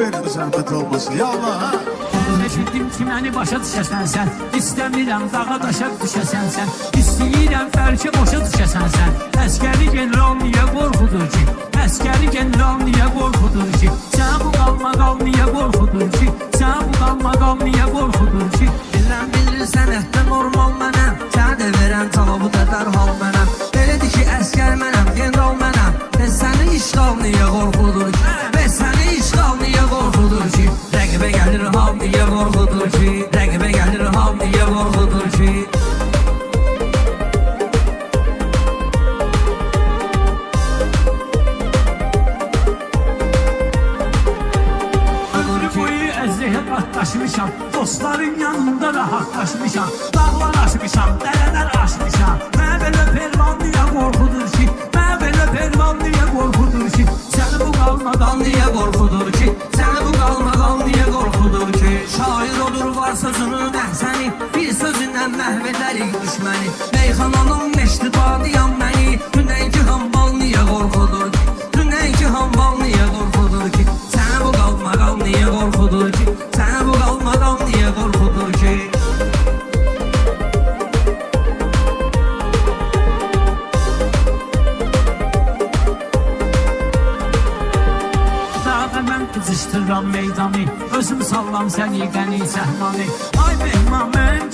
verin zahmet olmasın. Ya Allah ha. Eşitdim ki məni başa düşəsən sən. İstəmirəm dağa daşa düşəsən sən. İstəyirəm bəlkə boşa düşəsən sən. Əskəri general niyə qorxudur ki? Əskəri general niyə qorxudur ki? Sən bu qalmaqal niyə qorxudur ki? Sən bu qalmaqal niyə qorxudur ki? Bilən bilir sənətdə normal mənəm. Sən də verən cavabı da dərhal mənəm. Belədir ki əskər mənəm, general mənəm. Səni işğal niyə qorxudur ki? Və səni işğal niyə qorxudur ki? Rəqibə gəlir hal niyə qorxudur ki? Rəqibə gəlir hal niyə qorxudur ki? Ömrü boyu əzrəhə qatlaşmışam. Dostların yanında rahatlaşmışam. Dağlar aşmışam, dərələr aşmışam. Mən belə pervan niyə qorxudur ki? Mən belə pervan niyə qorxudur ki? Səni bu qalmadan niyə qorxudur ki? Səni bu qalmadan niyə qorxudur ki? Şair olur var sözünün əhsəni. Bir sözündən məhv edərik düşməni. Meyxananın meştibadıyam məni. Dünənki hambal niyə qorxudur ki? Dünənki hambal niyə qorxudur ki? Səni bu qalmadan niyə qorxudur ki? Səni bu qalmadan niyə qorxudur ki? Mən qızışdırıram meydanı. Özüm sallam səni qəni səhmanı. Ay mehman mən